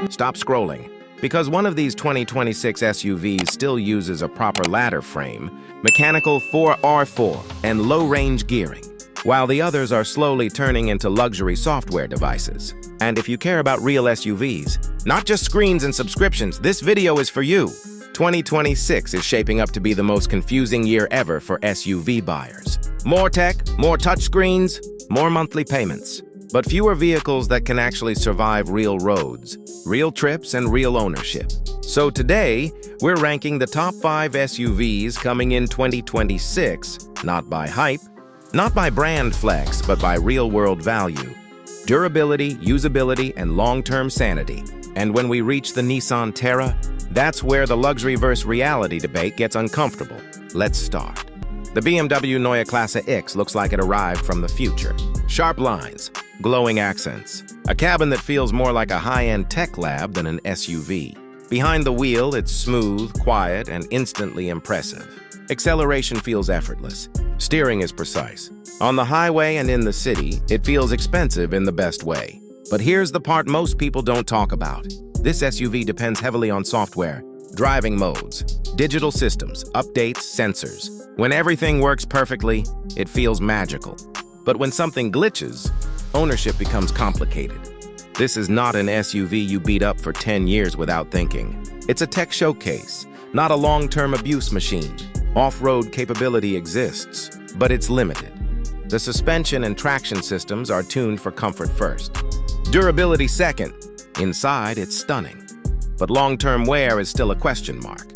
Stop scrolling, because one of these 2026 SUVs still uses a proper ladder frame, mechanical 4R4, and low-range gearing, while the others are slowly turning into luxury software devices. And if you care about real SUVs, not just screens and subscriptions, this video is for you. 2026 is shaping up to be the most confusing year ever for SUV buyers. More tech, more touchscreens, more monthly payments, but fewer vehicles that can actually survive real roads, real trips, and real ownership. So today, we're ranking the top 5 SUVs coming in 2026, not by hype, not by brand flex, but by real-world value, durability, usability, and long-term sanity. And when we reach the Nissan Terra, that's where the luxury versus reality debate gets uncomfortable. Let's start. The BMW Neue Klasse X looks like it arrived from the future. Sharp lines, glowing accents, a cabin that feels more like a high-end tech lab than an SUV. Behind the wheel, it's smooth, quiet, and instantly impressive. Acceleration feels effortless. Steering is precise. On the highway and in the city, it feels expensive in the best way. But here's the part most people don't talk about. This SUV depends heavily on software, driving modes, digital systems, updates, sensors. When everything works perfectly, it feels magical. But when something glitches, ownership becomes complicated. This is not an SUV you beat up for 10 years without thinking. It's a tech showcase, not a long-term abuse machine. Off-road capability exists, but it's limited. The suspension and traction systems are tuned for comfort first. Durability second. Inside, it's stunning. But long-term wear is still a question mark.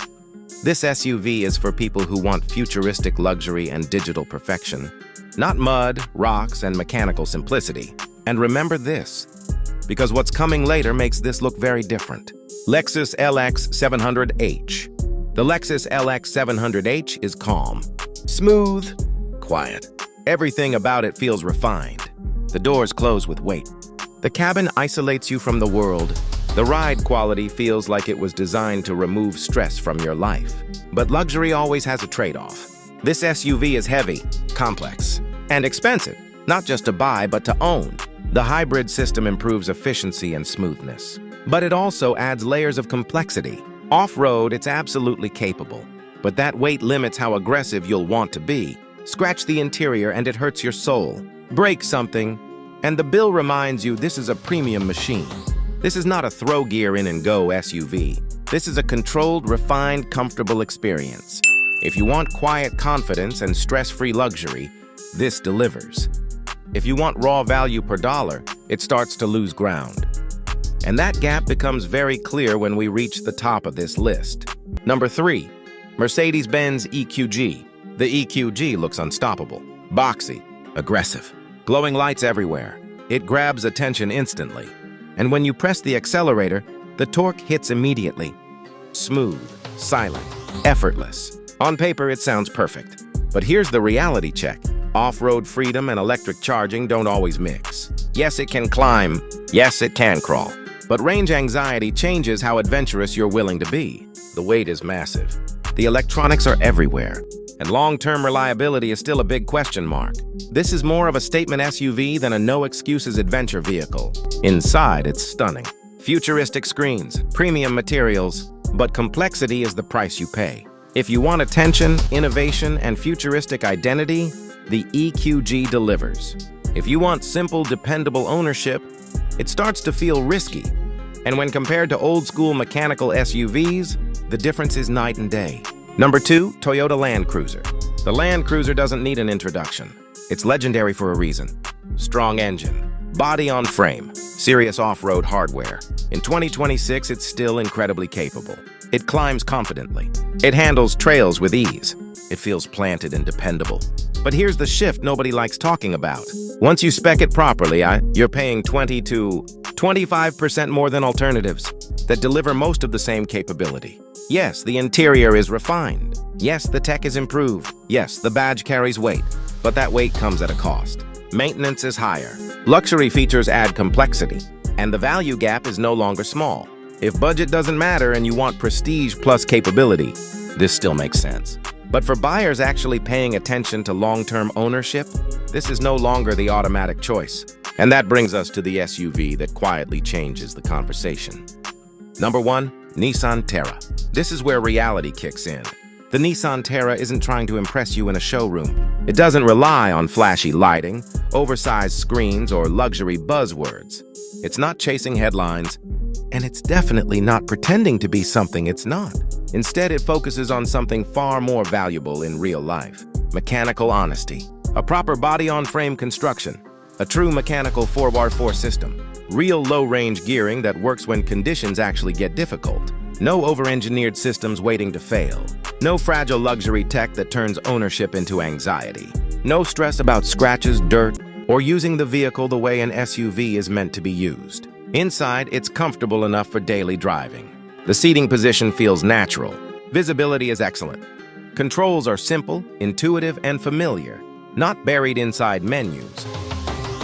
This SUV is for people who want futuristic luxury and digital perfection, not mud, rocks, and mechanical simplicity. And remember this, because what's coming later makes this look very different. Lexus LX 700H. The Lexus LX 700H is calm, smooth, quiet. Everything about it feels refined. The doors close with weight. The cabin isolates you from the world. The ride quality feels like it was designed to remove stress from your life. But luxury always has a trade-off. This SUV is heavy, complex, and expensive, not just to buy, but to own. The hybrid system improves efficiency and smoothness. But it also adds layers of complexity. Off-road, it's absolutely capable. But that weight limits how aggressive you'll want to be. Scratch the interior and it hurts your soul. Break something, and the bill reminds you this is a premium machine. This is not a throw gear in and go SUV. This is a controlled, refined, comfortable experience. If you want quiet confidence and stress-free luxury, this delivers. If you want raw value per dollar, it starts to lose ground. And that gap becomes very clear when we reach the top of this list. Number 3, Mercedes-Benz EQG. The EQG looks unstoppable, boxy, aggressive, glowing lights everywhere. It grabs attention instantly. And when you press the accelerator, the torque hits immediately. Smooth, silent, effortless. On paper, it sounds perfect. But here's the reality check. Off-road freedom and electric charging don't always mix. Yes, it can climb. Yes, it can crawl. But range anxiety changes how adventurous you're willing to be. The weight is massive. The electronics are everywhere. And long-term reliability is still a big question mark. This is more of a statement SUV than a no-excuses adventure vehicle. Inside, it's stunning. Futuristic screens, premium materials, but complexity is the price you pay. If you want attention, innovation, and futuristic identity, the EQG delivers. If you want simple, dependable ownership, it starts to feel risky. And when compared to old-school mechanical SUVs, the difference is night and day. Number 2, Toyota Land Cruiser. The Land Cruiser doesn't need an introduction. It's legendary for a reason. Strong engine, body on frame, serious off-road hardware. In 2026, it's still incredibly capable. It climbs confidently. It handles trails with ease. It feels planted and dependable. But here's the shift nobody likes talking about. Once you spec it properly, you're paying 20 to 25% more than alternatives that deliver most of the same capability. Yes, the interior is refined. Yes, the tech is improved. Yes, the badge carries weight. But that weight comes at a cost. Maintenance is higher. Luxury features add complexity. And the value gap is no longer small. If budget doesn't matter and you want prestige plus capability, this still makes sense. But for buyers actually paying attention to long-term ownership, this is no longer the automatic choice. And that brings us to the SUV that quietly changes the conversation. Number 1. Nissan Terra. This is where reality kicks in. The Nissan Terra isn't trying to impress you in a showroom. It doesn't rely on flashy lighting, oversized screens, or luxury buzzwords. It's not chasing headlines, and it's definitely not pretending to be something it's not. Instead, it focuses on something far more valuable in real life: mechanical honesty. A proper body-on-frame construction, a true mechanical 4x4 system, real low-range gearing that works when conditions actually get difficult, no over-engineered systems waiting to fail, no fragile luxury tech that turns ownership into anxiety, no stress about scratches, dirt, or using the vehicle the way an SUV is meant to be used. Inside, it's comfortable enough for daily driving. The seating position feels natural. Visibility is excellent. Controls are simple, intuitive, and familiar, not buried inside menus.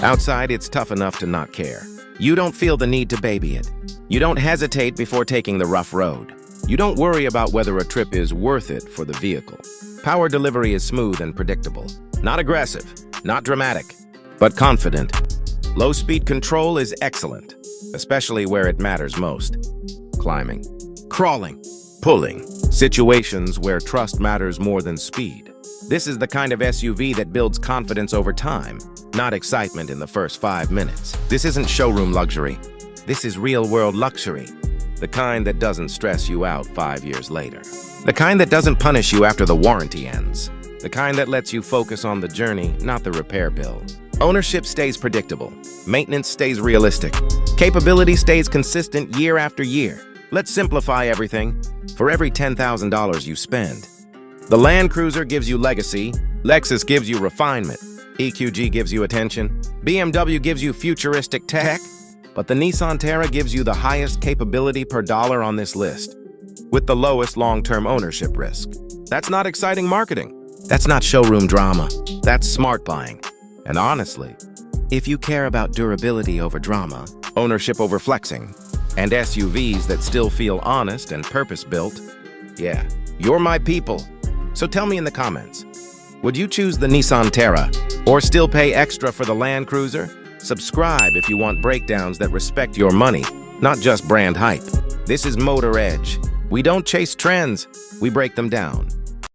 Outside, it's tough enough to not care. You don't feel the need to baby it. You don't hesitate before taking the rough road. You don't worry about whether a trip is worth it for the vehicle. Power delivery is smooth and predictable. Not aggressive, not dramatic, but confident. Low-speed control is excellent, especially where it matters most. Climbing, crawling, pulling. Situations where trust matters more than speed. This is the kind of SUV that builds confidence over time, not excitement in the first 5 minutes. This isn't showroom luxury. This is real-world luxury. The kind that doesn't stress you out 5 years later. The kind that doesn't punish you after the warranty ends. The kind that lets you focus on the journey, not the repair bill. Ownership stays predictable. Maintenance stays realistic. Capability stays consistent year after year. Let's simplify everything. For every $10,000 you spend, the Land Cruiser gives you legacy, Lexus gives you refinement, EQG gives you attention, BMW gives you futuristic tech, but the Nissan Terra gives you the highest capability per dollar on this list, with the lowest long-term ownership risk. That's not exciting marketing. That's not showroom drama. That's smart buying. And honestly, if you care about durability over drama, ownership over flexing, and SUVs that still feel honest and purpose-built, yeah, you're my people. So tell me in the comments, would you choose the Nissan Terra or still pay extra for the Land Cruiser? Subscribe if you want breakdowns that respect your money, not just brand hype. This is Motor Edge. We don't chase trends, we break them down.